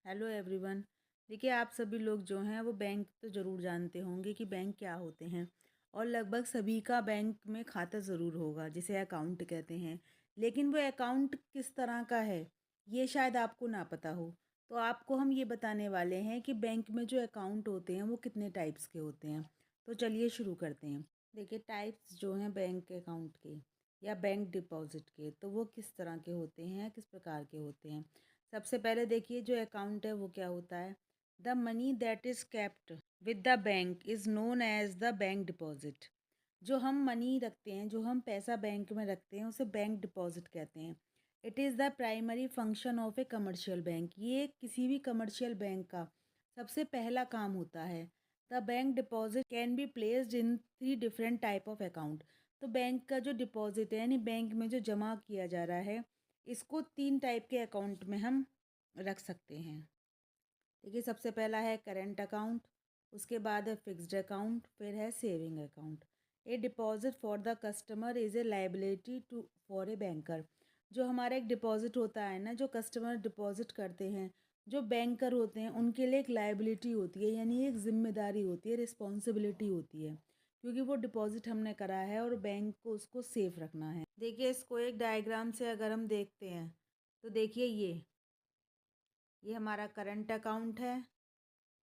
Hello everyone. देखिए, आप सभी लोग जो हैं वो बैंक तो ज़रूर जानते होंगे कि बैंक क्या होते हैं। और लगभग सभी का बैंक में खाता ज़रूर होगा, जिसे अकाउंट कहते हैं। लेकिन वो अकाउंट किस तरह का है, ये शायद आपको ना पता हो। तो आपको हम ये बताने वाले हैं कि बैंक में जो अकाउंट होते हैं वो कितने टाइप्स के होते हैं। तो चलिए शुरू करते हैं। देखिए, टाइप्स जो हैं बैंक अकाउंट के या बैंक डिपॉजिट के, तो वो किस तरह के होते हैं, किस प्रकार के होते हैं। सबसे पहले देखिए, जो अकाउंट है वो क्या होता है। The money that is kept with the bank is known as the bank deposit. जो हम मनी रखते हैं, जो हम पैसा बैंक में रखते हैं, उसे बैंक डिपॉजिट कहते हैं। It is the primary function of A commercial bank. ये किसी भी कमर्शियल बैंक का सबसे पहला काम होता है। The bank deposit can be placed in 3 different type of account. तो बैंक का जो डिपॉजिट है, यानी बैंक में जो जमा किया जा रहा है, इसको 3 टाइप के अकाउंट में हम रख सकते हैं। देखिए, सबसे पहला है करंट अकाउंट, उसके बाद है फिक्स्ड अकाउंट, फिर है saving account. A deposit for the customer is a liability to for a banker. जो हमारा एक डिपॉजिट होता है ना, जो कस्टमर डिपॉजिट करते हैं, जो बैंकर होते हैं, उनके लिए एक लाइबिलिटी होती है, यानी एक जिम्मेदारी होती है, रिस्पॉन्सिबिलिटी होती है। क्योंकि वो डिपॉजिट हमने करा है और बैंक को उसको सेफ रखना है। देखिए, इसको एक डायग्राम से अगर हम देखते हैं तो देखिए, ये हमारा करंट अकाउंट है,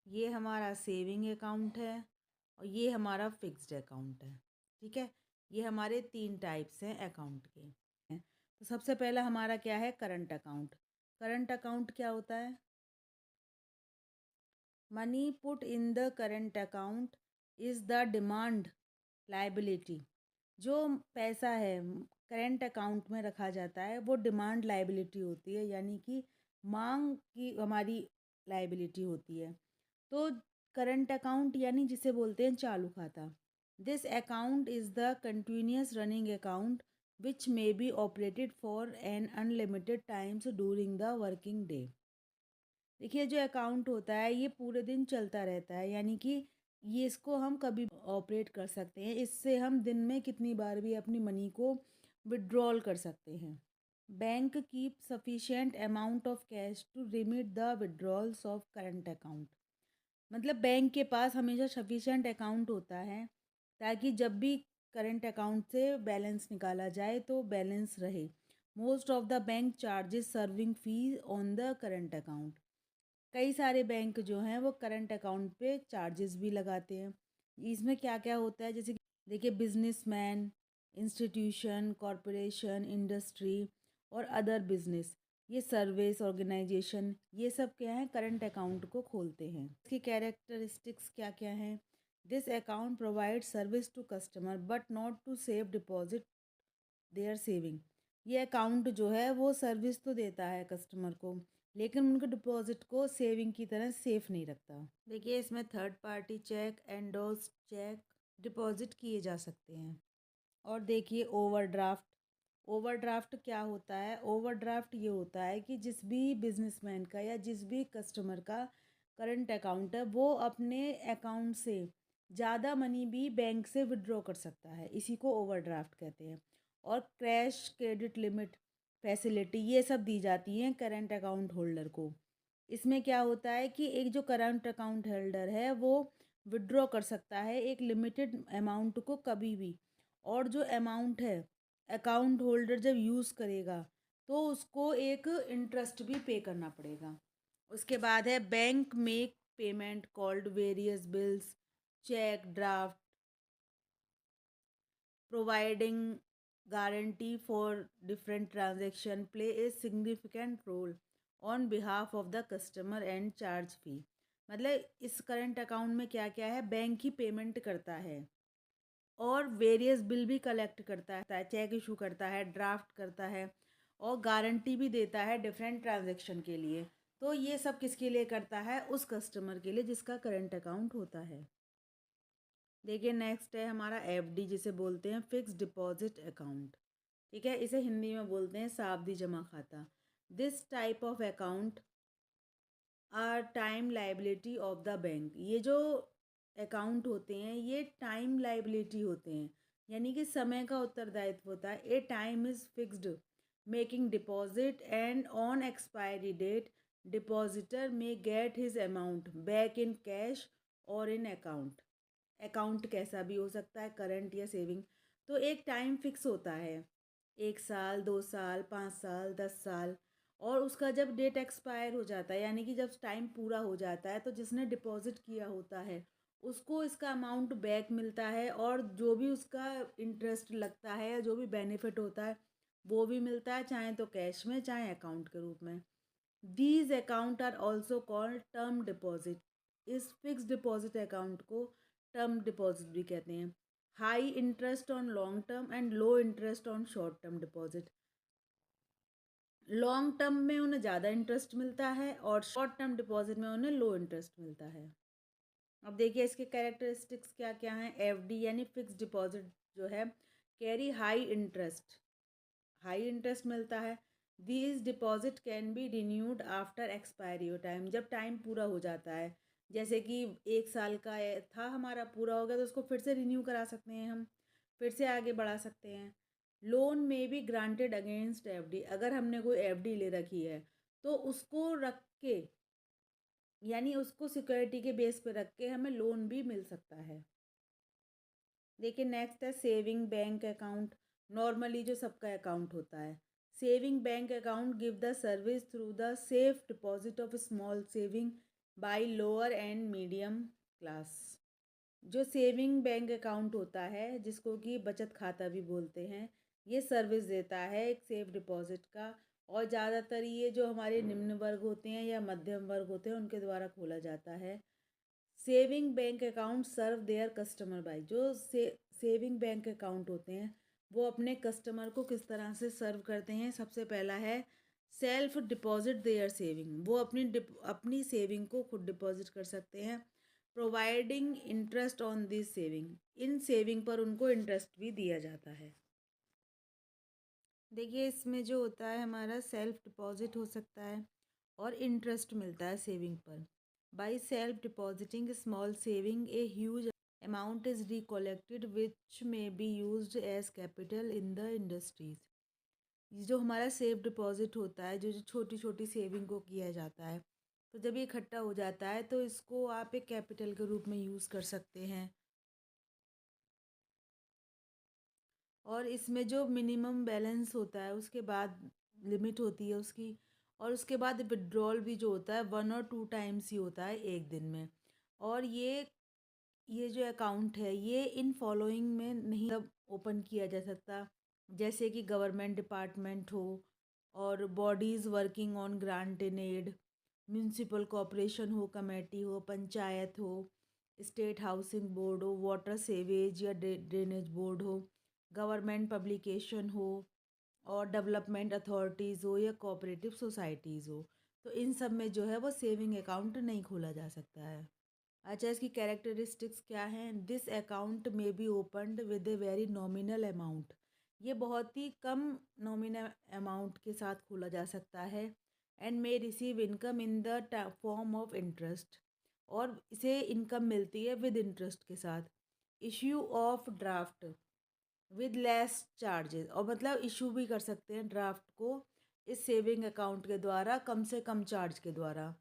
ये हमारा सेविंग अकाउंट है और ये हमारा फिक्स्ड अकाउंट है। ठीक है, ये हमारे 3 टाइप्स हैं अकाउंट के। तो सबसे पहला हमारा क्या है, करंट अकाउंट। करंट अकाउंट क्या होता है। Money put in the current account is the demand liability. जो पैसा है करंट अकाउंट में रखा जाता है, वो डिमांड लाइबिलिटी होती है, यानी कि मांग की हमारी लाइबिलिटी होती है। तो करंट अकाउंट यानी जिसे बोलते हैं चालू खाता। This account is the continuous running account which may be operated for an unlimited times during the working day. देखिए, जो अकाउंट होता है ये पूरे दिन चलता रहता है, यानी कि ये इसको हम कभी ऑपरेट कर सकते हैं। इससे हम दिन में कितनी बार भी अपनी मनी को विड्रॉल कर सकते हैं। Bank keep sufficient amount of cash to remit the withdrawals of current account. मतलब बैंक के पास हमेशा सफिशिएंट अकाउंट होता है, ताकि जब भी करंट अकाउंट से बैलेंस निकाला जाए तो बैलेंस रहे। Most of the bank charges serving fees on the current account. कई सारे बैंक जो हैं वो करंट अकाउंट पे चार्जेस भी लगाते हैं। इसमें क्या क्या होता है, जैसे कि देखिए, बिजनेसमैन, इंस्टीट्यूशन, कॉरपोरेशन, इंडस्ट्री और अदर बिजनेस, ये सर्विस ऑर्गेनाइजेशन, ये सब क्या है, करंट अकाउंट को खोलते हैं। इसकी कैरेक्टरिस्टिक्स क्या क्या हैं। This account provide service to customer but not to save deposit their saving. ये अकाउंट जो है वो सर्विस तो देता है कस्टमर को, लेकिन उनके डिपॉजिट को सेविंग की तरह सेफ नहीं रखता। देखिए, इसमें third party cheque, endorse cheque deposit किए जा सकते हैं। और देखिए, ओवरड्राफ्ट। ओवरड्राफ्ट क्या होता है। ओवरड्राफ्ट ये होता है कि जिस भी बिजनेसमैन का या जिस भी कस्टमर का करंट अकाउंट है, वो अपने अकाउंट से ज़्यादा मनी भी बैंक से विड्रॉ कर सकता है, इसी को ओवरड्राफ्ट कहते हैं। और क्रैश क्रेडिट लिमिट फैसिलिटी, ये सब दी जाती हैं करंट अकाउंट होल्डर को। इसमें क्या होता है कि एक जो करंट अकाउंट होल्डर है वो विड्रॉ कर सकता है एक लिमिटेड अमाउंट को कभी भी। और जो अमाउंट है अकाउंट होल्डर जब यूज़ करेगा तो उसको एक इंटरेस्ट भी पे करना पड़ेगा। उसके बाद है bank make payment called various bills, cheque, draft, providing guarantee for different transaction play a significant role on behalf of the customer and charge fee। मतलब इस करंट अकाउंट में क्या क्या है, बैंक ही पेमेंट करता है और वेरियस बिल भी कलेक्ट करता है, चेक इशू करता है, ड्राफ्ट करता है और गारंटी भी देता है डिफरेंट ट्रांजेक्शन के लिए। तो ये सब किसके लिए करता है, उस कस्टमर के लिए जिसका करंट अकाउंट होता है। देखिए, नेक्स्ट है हमारा एफडी, जिसे बोलते हैं फिक्स डिपॉजिट अकाउंट। ठीक है, इसे हिंदी में बोलते हैं सावधि जमा खाता। This type of account are time liability of the bank. ये जो अकाउंट होते हैं ये टाइम लाइबिलिटी होते हैं, यानी कि समय का उत्तरदायित्व होता है। A time is fixed making deposit and on expiry date depositor may get his amount back in cash और इन अकाउंट। अकाउंट कैसा भी हो सकता है, करंट या सेविंग। तो एक टाइम फिक्स होता है, 1 साल, 2 साल, 5 साल, 10 साल। और उसका जब डेट एक्सपायर हो जाता है, यानी कि जब टाइम पूरा हो जाता है, तो जिसने डिपॉजिट किया होता है उसको इसका अमाउंट बैक मिलता है, और जो भी उसका इंटरेस्ट लगता है या जो भी बेनिफिट होता है वो भी मिलता है, चाहे तो कैश में चाहे अकाउंट के रूप में। These account are also called term deposit. इस फिक्स डिपॉजिट अकाउंट को टर्म डिपॉजिट भी कहते हैं। High interest on long term and low interest on short term deposit. Long term में उन्हें ज़्यादा इंटरेस्ट मिलता है और शॉर्ट टर्म डिपॉजिट में उन्हें लो इंटरेस्ट मिलता है। अब देखिए इसके कैरेक्टरिस्टिक्स क्या क्या हैं। एफडी यानी फिक्स डिपॉजिट जो है, carry high interest, high interest मिलता है। These deposit can be renewed after expiry of time. जब टाइम पूरा हो जाता है, जैसे कि 1 साल का था हमारा, पूरा हो गया, तो उसको फिर से रिन्यू करा सकते हैं हम, फिर से आगे बढ़ा सकते हैं। लोन में बी ग्रांटेड अगेंस्ट एफडी। अगर हमने कोई एफडी ले रखी है तो उसको रख के, यानी उसको सिक्योरिटी के बेस पे रख के हमें लोन भी मिल सकता है। देखिए नेक्स्ट है सेविंग बैंक अकाउंट। नॉर्मली जो सबका अकाउंट होता है, saving bank account give the service through the safe deposit of small saving by lower and medium class. जो सेविंग बैंक अकाउंट होता है, जिसको कि बचत खाता भी बोलते हैं, ये सर्विस देता है एक सेफ डिपॉजिट का। और ज़्यादातर ये जो हमारे निम्न वर्ग होते हैं या मध्यम वर्ग होते हैं उनके द्वारा खोला जाता है। Saving bank account serve their customer by. जो सेविंग बैंक अकाउंट होते हैं वो अपने कस्टमर को किस तरह से सर्व करते हैं। सबसे पहला है सेल्फ डिपॉजिट देयर सेविंग। वो अपनी सेविंग को खुद डिपॉजिट कर सकते हैं। Providing interest on this saving. In saving पर उनको इंटरेस्ट भी दिया जाता है। देखिए इसमें जो होता है हमारा सेल्फ डिपॉजिट हो सकता है और इंटरेस्ट मिलता है सेविंग पर। By self depositing small saving a huge amount is recollected which may be used as capital in the industries. जो हमारा सेफ डिपॉजिट होता है, जो जो छोटी छोटी सेविंग को किया जाता है, तो जब ये इकट्ठा हो जाता है तो इसको आप एक कैपिटल के रूप में यूज़ कर सकते हैं। और इसमें जो मिनिमम बैलेंस होता है उसके बाद लिमिट होती है उसकी। और उसके बाद विड्रॉल भी जो होता है 1 और 2 टाइम्स ही होता है एक दिन में। और ये जो अकाउंट है ये इन फॉलोइंग में नहीं मतलब ओपन किया जा सकता, जैसे कि गवर्नमेंट डिपार्टमेंट हो, और bodies working on grant in aid, municipal corporation हो, कमेटी हो, पंचायत हो, स्टेट हाउसिंग बोर्ड हो, वाटर सेवेज या ड्रेनेज बोर्ड हो, गवर्नमेंट पब्लिकेशन हो, और डेवलपमेंट अथॉरिटीज़ हो या कोऑपरेटिव सोसाइटीज़ हो। तो इन सब में जो है वो सेविंग अकाउंट नहीं खोला जा सकता है। अच्छा इसकी कैरेक्टरिस्टिक्स क्या हैं। दिस अकाउंट में B opened with a very nominal amount. ये बहुत ही कम नॉमिनल अमाउंट के साथ खोला जा सकता है। And may receive income in the form of interest. और इसे इनकम मिलती है विद इंटरेस्ट के साथ। Issue of draft with less charges. और मतलब इशू भी कर सकते हैं ड्राफ्ट को इस सेविंग अकाउंट के द्वारा कम से कम चार्ज के द्वारा।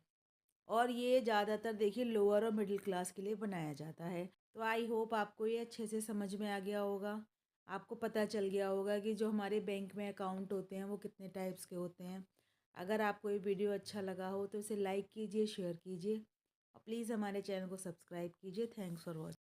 और ये ज़्यादातर देखिए लोअर और मिडिल क्लास के लिए बनाया जाता है। तो आई होप आपको ये अच्छे से समझ में आ गया होगा। आपको पता चल गया होगा कि जो हमारे बैंक में अकाउंट होते हैं वो कितने टाइप्स के होते हैं। अगर आपको ये वीडियो अच्छा लगा हो तो इसे लाइक कीजिए, शेयर कीजिए और प्लीज़ हमारे चैनल को सब्सक्राइब कीजिए। Thanks for watching.